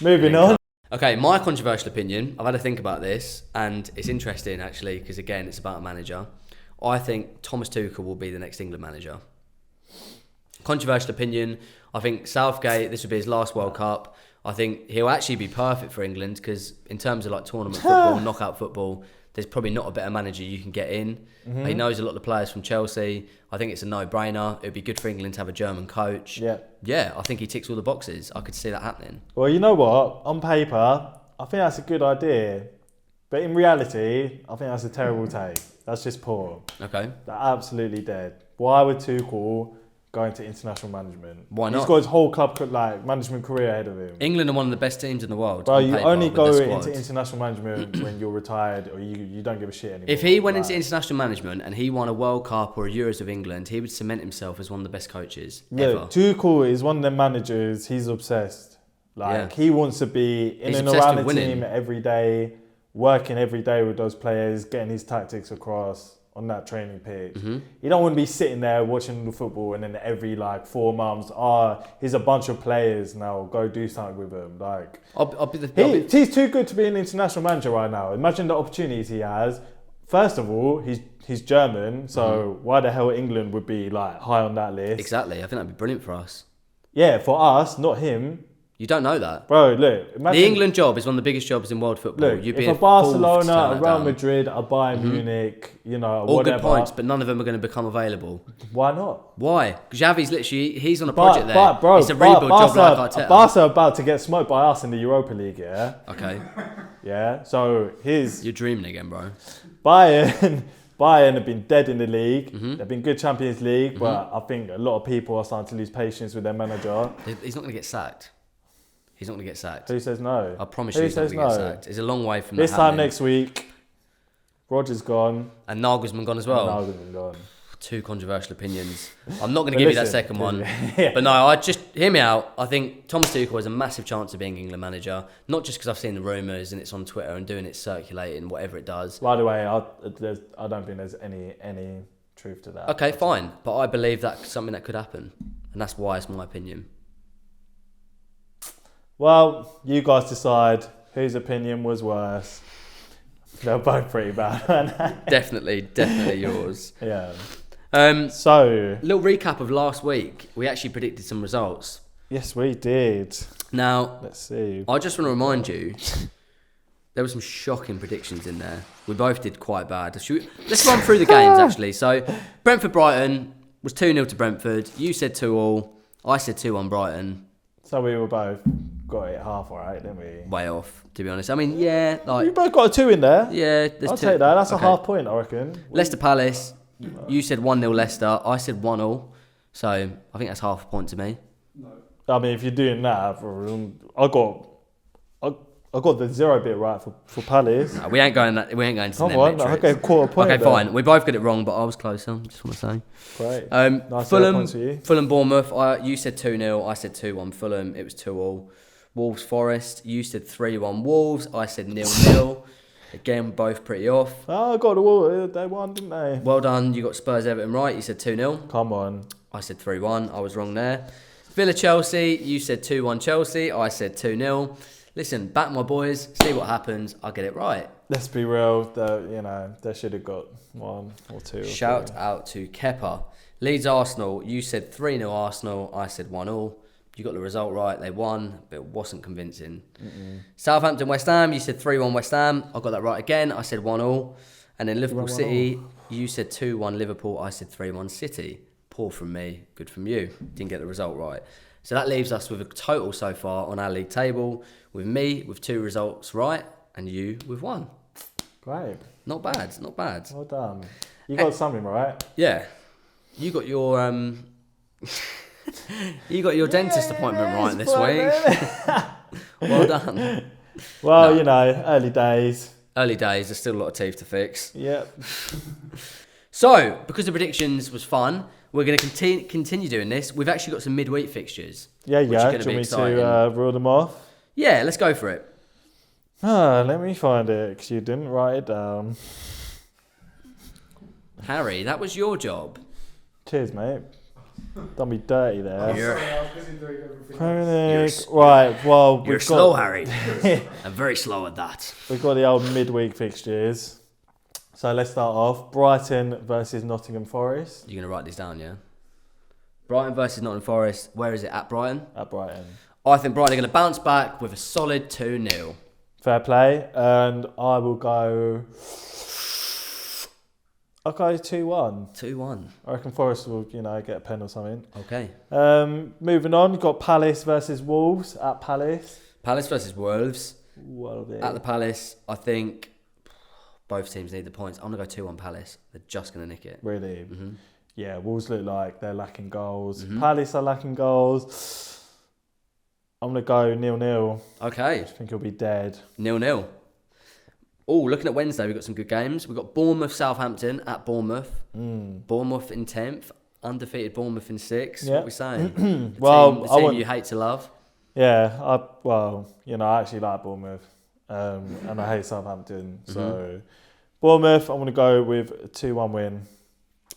Moving on. Okay, my controversial opinion, I've had to think about this, and it's interesting, actually, because, again, it's about a manager. I think Thomas Tuchel will be the next England manager. Controversial opinion, I think Southgate, this will be his last World Cup. I think he'll actually be perfect for England, because in terms of like tournament football, knockout football, there's probably not a better manager you can get in. He knows a lot of the players from Chelsea. I think it's a no-brainer. It would be good for England to have a German coach. Yeah, I think he ticks all the boxes. I could see that happening. Well, you know what? On paper, I think that's a good idea. But in reality, I think that's a terrible take. That's just poor. Okay. They're absolutely dead. Why would Tuchel go into international management? Why not? He's got his whole club management career ahead of him. England are one of the best teams in the world. Bro, on you paper, only with go their squad. into international management when you're retired or you don't give a shit anymore. If he went into international management and he won a World Cup or a Euros of England, he would cement himself as one of the best coaches ever. Tuchel is one of the managers, he's obsessed. He wants to be in He's and obsessed around with the winning. team every day, working every day with those players, getting his tactics across on that training pitch. You don't want to be sitting there watching the football and then every 4 months, here's a bunch of players now, go do something with them. He's too good to be an international manager right now. Imagine the opportunities he has. First of all, he's German, so why the hell England would be high on that list? Exactly. I think that'd be brilliant for us. Yeah, for us, not him. You don't know that. Bro, look. Imagine, The England job is one of the biggest jobs in world football. look, You'd if be a fool to Barcelona, turn a that Real down. Madrid, a Bayern Munich, All whatever. good points, but none of them are going to become available. Why not? Why? Xavi's literally, he's on a project there. Bro, it's a rebuild job like Arteta. Barca are about to get smoked by us in the Europa League, yeah? Okay, Yeah, so you're dreaming again, bro. Bayern have been dead in the league. Mm-hmm. They've been good Champions League, but I think a lot of people are starting to lose patience with their manager. He's not going to get sacked. He's not going to get sacked. Who says no? I promise Who you he's not says going to get no? sacked. It's a long way from This that time happening. next week, Rodgers gone. And Nagelsmann gone as well. Nagelsmann gone. Two controversial opinions. I'm not going to But give you that listen, second one. yeah. But no, I just, hear me out. I think Thomas Tuchel has a massive chance of being England manager. Not just because I've seen the rumours and it's on Twitter and doing it circulating, whatever it does. By the way, I don't think there's any truth to that. Okay, fine. But I believe that's something that could happen. And that's why it's my opinion. Well, you guys decide whose opinion was worse. They're both pretty bad. Definitely yours. Yeah. So, little recap of last week. We actually predicted some results. Yes, we did. Now, Let's see. I just want to remind you, there were some shocking predictions in there. We both did quite bad. Let's run through the games, actually. So, Brentford Brighton was 2-0 to Brentford. You said 2-2. I said 2-1 Brighton. So we were both got it half alright, didn't we? Way off, to be honest. I mean, yeah, You both got a 2 in there. yeah. There's I'll two. take that. That's Okay. a half point, I reckon. Leicester Palace. You said 1-0 Leicester. I said 1-0. So I think that's half a point to me. No. I mean, if you're doing that, I got the 0 bit right for Palace. No, we ain't going to Come them on, metrics. okay, quarter point. Okay, there. fine. We both got it wrong, but I was closer. Just want to say. Great. Nice 0 Fulham, points for you. Fulham, Bournemouth. You said 2-0. I said 2-1 Fulham. It was 2-2. Wolves, Forest. You said 3-1 Wolves. I said 0-0. Again, both pretty off. Oh, I got the wall. They won, didn't they? Well done. You got Spurs, Everton right. You said 2-0. Come on. I said 3-1. I was wrong there. Villa Chelsea, you said 2-1 Chelsea. I said 2-0. Listen, back my boys. See what happens. I'll get it right. Let's be real. They should have got 1 or 2. Shout out to Kepa. Leeds Arsenal, you said 3-0 Arsenal. I said 1-0. You got the result right. They won, but it wasn't convincing. Southampton West Ham, you said 3-1 West Ham. I got that right again. I said 1-0. And then Liverpool City, you said 2-1 Liverpool. I said 3-1 City. Poor from me, good from you. Didn't get the result right. So that leaves us with a total so far on our league table, with me with 2 results right and you with 1. Great. Not bad, not bad. Well done. You got something right. Yeah. You got your dentist appointment right this week. Well done. Well, early days. Early days, there's still a lot of teeth to fix. Yep. So, because the predictions was fun, we're going to continue doing this. We've actually got some midweek fixtures. Yeah. Which are going Do to you be want me exciting. to rule them off? Yeah, let's go for it. Let me find it, because you didn't write it down. Harry, that was your job. Cheers, mate. Don't be dirty there. You're- Sorry, I was busy doing everything Premier else. League. Right, well, You're we've slow, got, Harry. I'm very slow at that. we've got the old midweek fixtures. So let's start off. Brighton versus Nottingham Forest You're going to write these down, yeah? Brighton versus Nottingham Forest. Where is it? At Brighton? at Brighton. I think Brighton are going to bounce back with a solid 2-0. Fair play. And I will go... I'll go 2-1. 2-1. I reckon Forest will, get a pen or something. Okay. Moving on, you've got Palace versus Wolves at Palace. Palace versus Wolves. Well, At the Palace, I think both teams need the points. I'm going to go 2-1 Palace. They're just going to nick it. Really? Mm-hmm. Yeah, Wolves look like they're lacking goals. Palace are lacking goals. I'm going to go 0-0. Okay. I think he'll be dead. 0-0. Oh, looking at Wednesday, we've got some good games. We've got Bournemouth, Southampton at Bournemouth. Bournemouth in 10th. Undefeated Bournemouth in 6th. Yeah. What are we saying? Well, the I team want- you hate to love. Yeah, I actually like Bournemouth. And I hate Southampton. So, Bournemouth, I'm going to go with a 2-1 win.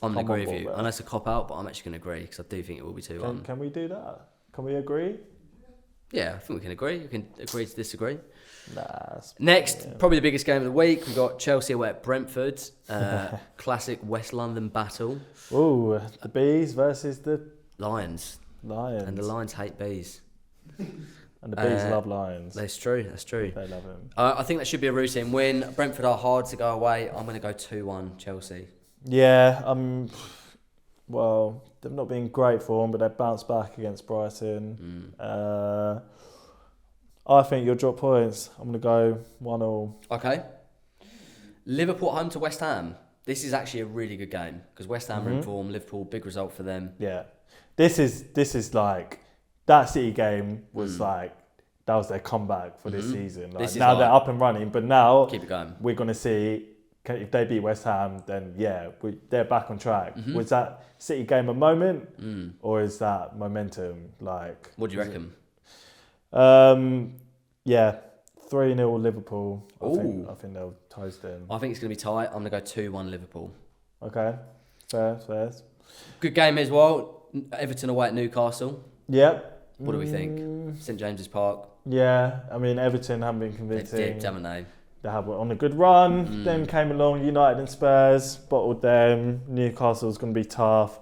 I'm going to Come on, agree with you. Bournemouth. I know it's a cop-out, but I'm actually going to agree because I do think it will be 2-1. Can we do that? Can we agree? Yeah, I think we can agree. We can agree to disagree. Nah. Next, probably the biggest game of the week. We've got Chelsea away at Brentford. Classic West London battle. Ooh, the Bees versus the Lions. Lions. And the Lions hate bees. And the Bees love Lions. That's true. That's true. They love him. I think that should be a routine win. Brentford are hard to go away. I'm going to go 2-1 Chelsea. Yeah, well, they've not been great form, but they've bounced back against Brighton. I think you'll drop points. I'm going to go 1-1. Okay. Liverpool home to West Ham. This is actually a really good game because West Ham are in form. Liverpool, big result for them. Yeah. This is like, that City game was like, that was their comeback for this season. Like, This is now like- they're up and running, but now Keep it going. we're going to see, if they beat West Ham, then they're back on track. Was that City game a moment, or is that momentum? Like, What do you reckon? Yeah, 3-0 Liverpool. Ooh. I think they'll toast them. I think it's going to be tight. I'm going to go 2-1 Liverpool. Okay, fair. Good game as well. Everton away at Newcastle. Yep. What do we think? St James's Park. Yeah, I mean, Everton haven't been They convincing. dipped, haven't they? They had on a good run. Then came along United and Spurs, bottled them. Newcastle's going to be tough.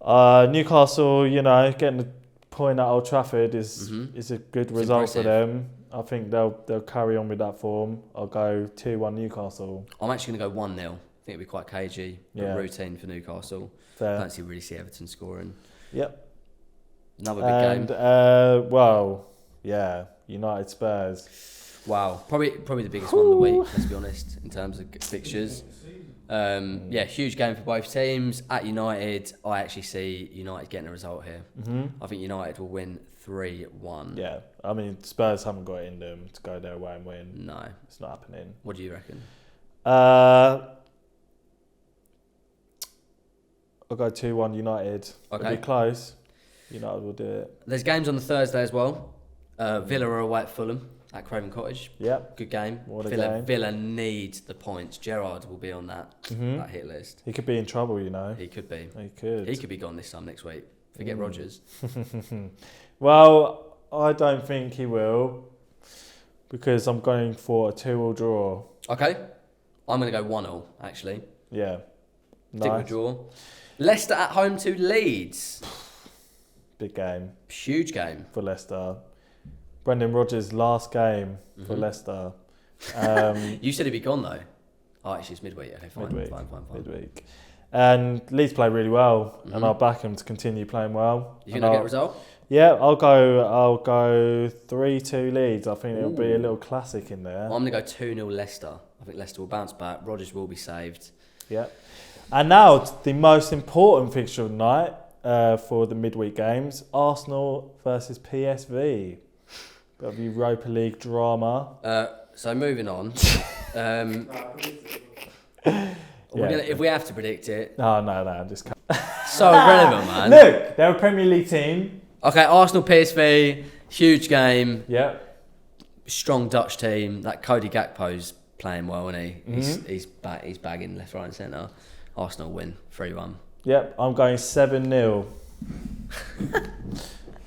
Newcastle, getting the point at Old Trafford is a good result for them. I think they'll carry on with that form. I'll go 2-1 Newcastle. I'm actually going to go 1-0. I think it'll be quite cagey. Yeah. Routine for Newcastle. Fair. I don't really see Everton scoring. Yep. Another big game. United Spurs. Wow. Probably the biggest one of the week, let's be honest, in terms of fixtures. Huge game for both teams. At United, I actually see United getting a result here. I think United will win 3-1. Yeah, I mean, Spurs haven't got it in them to go their way and win. No. It's not happening. What do you reckon? I'll go 2-1 United. Okay. It'll be close. United will do it. There's games on the Thursday as well. Villa are away at Fulham at Craven Cottage. Yep. Good game. What a game. Villa needs the points. Gerrard will be on that hit list. He could be in trouble, He could be. He could. He could be gone this time next week. Forget Rodgers. Well, I don't think he will, because I'm going for a 2-2 draw. Okay. I'm going to go 1-0, actually. Yeah. Stick with Nice. draw. Leicester at home to Leeds. Big game Huge game. for Leicester. Brendan Rodgers' last game for Leicester. You said he'd be gone, though. Oh, actually, it's midweek. Okay, fine. Midweek. Fine. Midweek. And Leeds play really well, and I'll back him to continue playing well. You think they'll get a result? Yeah, I'll go 3-2 Leeds. I think it'll be a little classic in there. I'm going to go 2-0 Leicester. I think Leicester will bounce back. Rodgers will be saved. Yeah. And now the most important fixture of the night for the midweek games: Arsenal versus PSV. Bit of Europa League drama. So moving on. If we have to predict it. No, just So irrelevant, man. Look, they're a Premier League team. Okay, Arsenal PSV, huge game. Yeah. Strong Dutch team. That Cody Gakpo's playing well, isn't he? He's bagging left, right, and centre. Arsenal win 3-1. Yep, I'm going 7-0.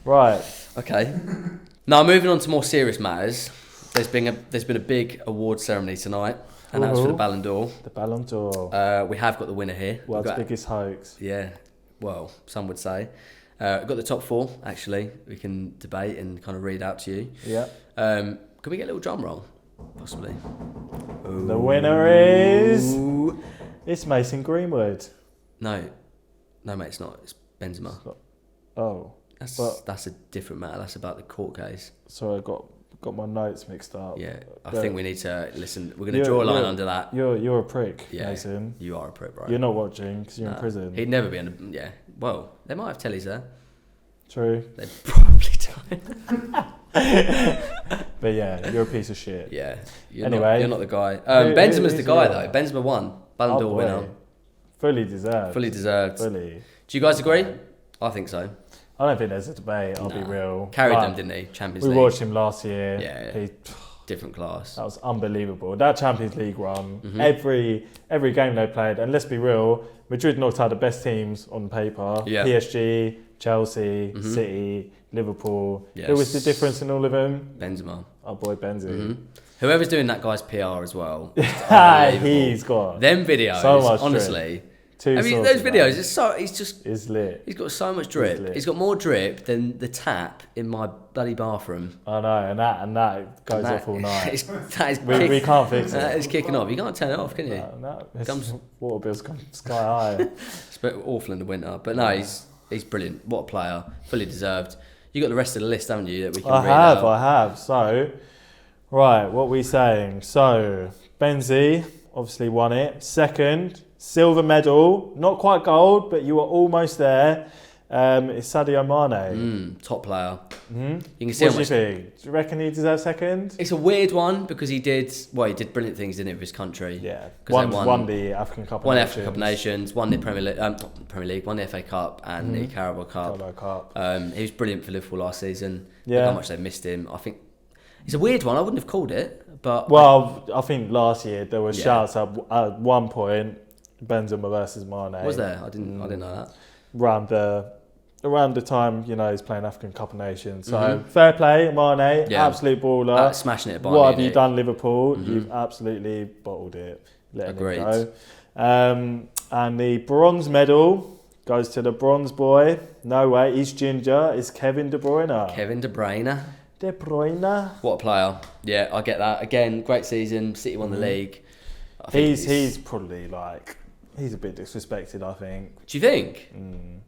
Right. Okay. Now moving on to more serious matters. There's been a big award ceremony tonight, and that's for the Ballon d'Or. The Ballon d'Or. We have got the winner here. World's biggest hoax. Yeah. Well, some would say. We've got the top 4 actually. We can debate and kind of read out to you. Yeah. Can we get a little drum roll, possibly? The winner is... It's Mason Greenwood. No, mate, it's not. It's Benzema. Oh. That's a different matter. That's about the court case. Sorry, I got my notes mixed up. Yeah, I think we need to listen. We're going to draw a line under that. You're a prick, Yeah, Mason. you are a prick, right? You're not watching because you're in prison. He'd never be in. Yeah. Well, they might have tellies there. True. They probably don't. But yeah, you're a piece of shit. Yeah. You're Anyway, not the guy. Benzema's the who's guy the though. Benzema won. Ballon d'Or winner. Fully deserved. Fully deserved. Fully. Do you guys agree? I think so. I don't think there's a debate. I'll be real. Carried them, didn't he? Champions League. We watched him last year. Yeah. Different class. That was unbelievable. That Champions League run, every game they played, and let's be real, Madrid knocked out the best teams on paper. Yeah. PSG, Chelsea, City, Liverpool. Yes. Who was the difference in all of them? Benzema. Our boy Benzy. Whoever's doing that guy's PR as well. He's got them videos. so much honestly. drip. I mean, those videos. It's lit. He's got so much drip. He's got more drip than the tap in my bloody bathroom. I know, and that goes off all night. We can't fix it. That is kicking off. You can't turn it off, can you? No, water bills come sky high. It's a bit awful in the winter, but no, he's brilliant. What a player, fully deserved. You got the rest of the list, haven't you? That we can read out. I have. So, right, what are we saying? So, Benzy obviously won it. Second, silver medal, not quite gold, but you were almost there. It's Sadio Mane. Top player. Mm-hmm. You can see what do you think? Do you reckon he deserves second? It's a weird one because he did brilliant things, didn't he, for his country? Yeah. Won the African Cup of Nations. Won the African Cup of Nations, won the Premier League, won the FA Cup and the Carabao Cup. He was brilliant for Liverpool last season. Yeah. Look how much they missed him. I think it's a weird one. I wouldn't have called it, but I think last year there were shouts at one point, Benzema versus Mane. Was there? I didn't know that. Around the time, he's playing African Cup of Nations. So, fair play, Mane, absolute baller. Smashing it at Bayern What have Munich. you done, Liverpool? You've absolutely bottled it. Agreed. It go. And the bronze medal goes to the bronze boy. No way, he's ginger. It's Kevin De Bruyne. Kevin De Bruyne. De Bruyne. What a player. Yeah, I get that. Again, great season. City won the league. He's probably he's a bit disrespected, I think. Do you think?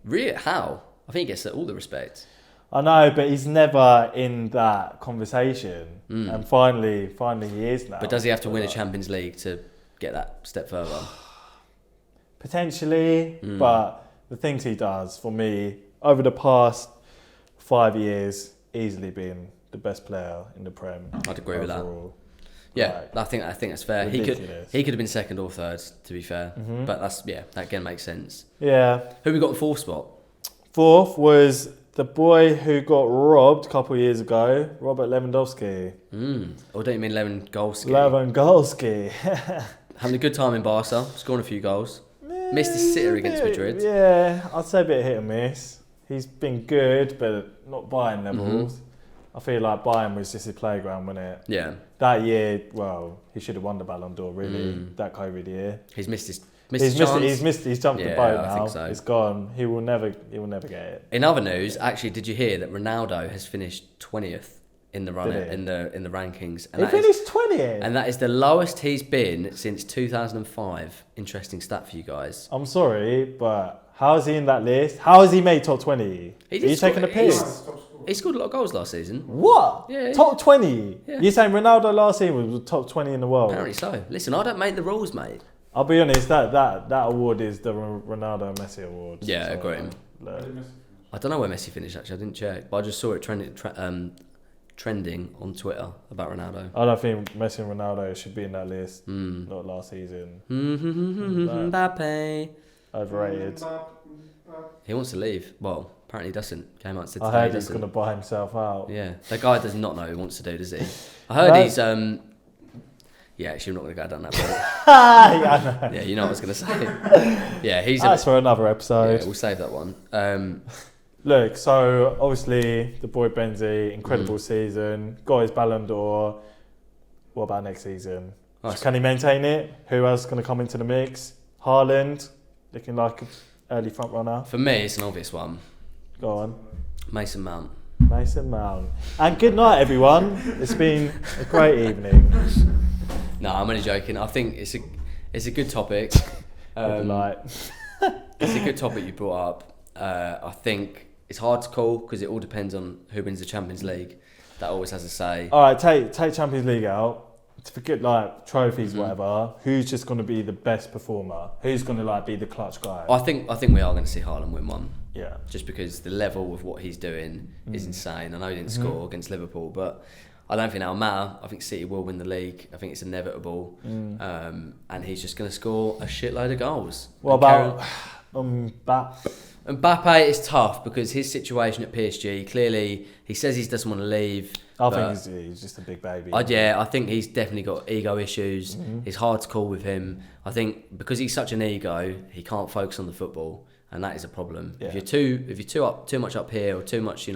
Really? How? I think he gets all the respect. I know, but he's never in that conversation. And finally he is now. But does he have to win a Champions League to get that step further? Potentially, but the things he does, for me, over the past 5 years, easily been the best player in the Prem. I'd agree with that. overall. Yeah, I think that's fair. Ridiculous. He could have been second or third, to be fair. But that again makes sense. Yeah. Who we got in fourth spot? Fourth was the boy who got robbed a couple of years ago, Robert Lewandowski. Or don't you mean Lewandowski? Lewandowski. Having a good time in Barca, scoring a few goals. Missed his sitter against Madrid. Yeah, I'd say a bit hit and miss. he's been good, but not Bayern levels. I feel like Bayern was just his playground, wasn't it? Yeah. That year, well, he should have won the Ballon d'Or, really, that COVID year. He's missed his He's jumped the boat now. I think so. It's gone. He will never get it. In other news, actually, did you hear that Ronaldo has finished 20th in the run Did he? in the rankings? He finished 20th. And that is the lowest he's been since 2005. Interesting stat for you guys. I'm sorry, but how is he in that list? How has he made top 20? Are you taking a piss? He scored a lot of goals last season. What? Yeah. Top 20? Yeah. You're saying Ronaldo last season was top 20 in the world? Apparently so. Listen, I don't make the rules, mate. I'll be honest, that award is the Ronaldo and Messi award. Yeah, so, agree. Where did Messi finish? I don't know where Messi finished, actually. I didn't check. But I just saw it trending on Twitter about Ronaldo. I don't think Messi and Ronaldo should be in that list. Not last season. Mbappe. Overrated. He wants to leave. Well, apparently he doesn't. Came out and said I today heard he he's doesn't. going to buy himself out. Yeah, that guy does not know what he wants to do, does he? I heard No. he's yeah, actually, I'm not going to go down that road. Yeah, I know. Yeah, you know what I was going to say. Yeah, he's. That's for another episode. Yeah, we'll save that one. Look, so obviously the boy Benzy, incredible season, got his Ballon d'Or. What about next season? Nice. Can he maintain it? Who else is going to come into the mix? Haaland, looking like an early front runner. For me, it's an obvious one. Go on. Mason Mount. Mason Mount. And good night, everyone. It's been a great evening. No, I'm only joking. I think it's a good topic. Like, It's a good topic you brought up. I think it's hard to call because it all depends on who wins the Champions League. That always has a say. all right, take Champions League out. To forget like trophies, whatever. Who's just going to be the best performer? Who's going to like be the clutch guy? I think we are going to see Haaland win one. Yeah. Just because the level of what he's doing is insane. I know he didn't score against Liverpool, but I don't think that'll matter. I think City will win the league. I think it's inevitable. And he's just going to score a shitload of goals. What about Mbappe? Mbappe is tough because his situation at PSG, clearly, he says he doesn't want to leave. I think he's just a big baby. I think he's definitely got ego issues. It's hard to call with him. I think because he's such an ego, he can't focus on the football, and that is a problem. Yeah. If you're too much up here or too much,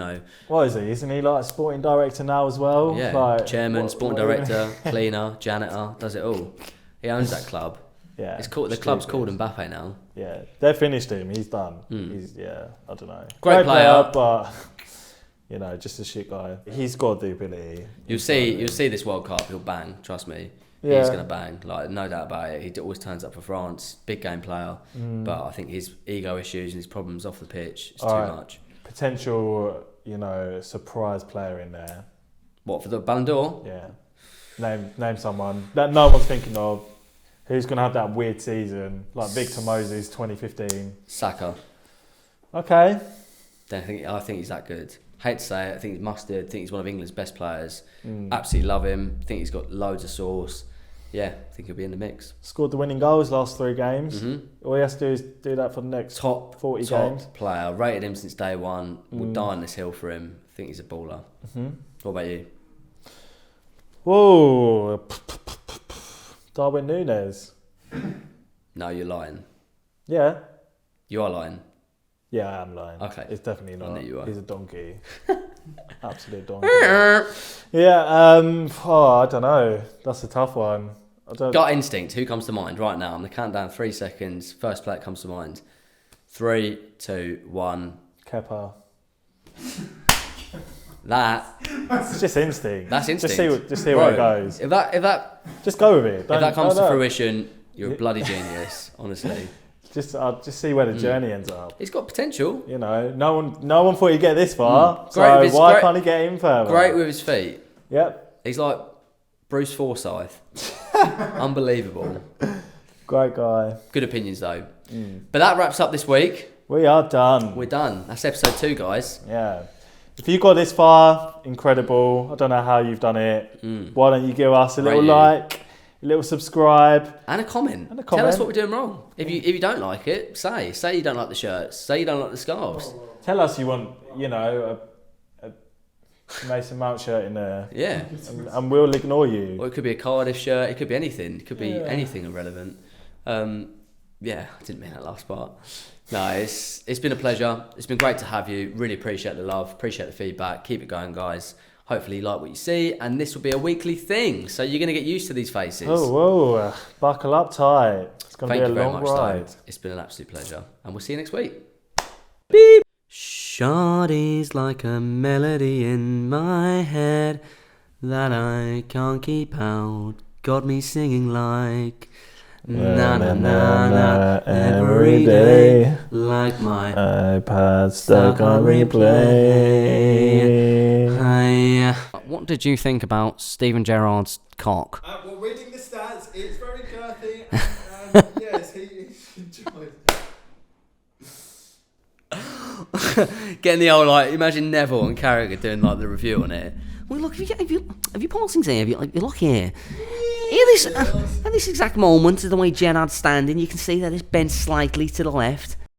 What is he? Isn't he like sporting director now as well? yeah, Like, chairman, sporting what director, cleaner, janitor, does it all. He owns that club. Yeah. It's called the club's called Mbappe now. Yeah, they finished him. He's done. He's I don't know. Great player. but just a shit guy. He's got the ability. You'll see this World Cup. He'll bang. Trust me. Yeah. He's gonna bang. Like no doubt about it. He always turns up for France. Big game player. But I think his ego issues and his problems off the pitch is too much. Potential, surprise player in there. What for the Ballon d'Or? Yeah. Name someone that no one's thinking of. Who's gonna have that weird season like Victor Moses 2015? Saka. Okay. I think he's that good. Hate to say it. I think he's mustard. I think he's one of England's best players. Absolutely love him. I think he's got loads of sauce. Yeah, I think he'll be in the mix. Scored the winning goals last 3 games. All he has to do is do that for the next Top 40 games. player. Rated him since day one. Will die on this hill for him. I think he's a baller. What about you? Whoa. Darwin Núñez. No, you're lying. Yeah. You are lying. Yeah, I am lying. Okay. It's definitely not. I knew you were. He's a donkey. Absolute donkey. Yeah, I don't know. That's a tough one. Gut instinct. Who comes to mind right now? I'm going to count down 3 seconds. First player that comes to mind. 3, 2, 1. Kepa. It's just instinct. That's instinct. Just see where it goes. If that just go with it. If that comes to fruition, you're a bloody genius, honestly. Just see where the journey ends up. He's got potential. No one thought he'd get this far. Great So why can't he get in further? Great with his feet. Yep. He's like Bruce Forsyth. Unbelievable. Great guy. Good opinions though. But that wraps up this week. We are done. We're done. That's episode 2, guys. Yeah. If you got this far, incredible. I don't know how you've done it. Why don't you give us a little like, a little subscribe, and a comment. Tell us what we're doing wrong. If you don't like it, say you don't like the shirts. Say you don't like the scarves. Tell us you want a Mason Mount shirt in there. Yeah. And we'll ignore you. Or it could be a Cardiff shirt. It could be anything. It could be anything irrelevant. Yeah, I didn't mean that last part. No, it's been a pleasure. It's been great to have you. Really appreciate the love. Appreciate the feedback. Keep it going, guys. Hopefully you like what you see, and this will be a weekly thing. So you're going to get used to these faces. Oh, whoa. Buckle up tight. It's going to be a long ride. Though. It's been an absolute pleasure. And we'll see you next week. Beep. Shawty's like a melody in my head that I can't keep out. Got me singing like na na na na every day, like my iPad stuck on replay. What did you think about Steven Gerrard's cock? Well, reading the stats, it's very girthy, and yes, he enjoyed it. Getting the old, like, imagine Neville and Carragher doing like the review on it. Well, look, have you pausing here? Have you look here? At this exact moment, the way Gerrard's standing, you can see that it's bent slightly to the left.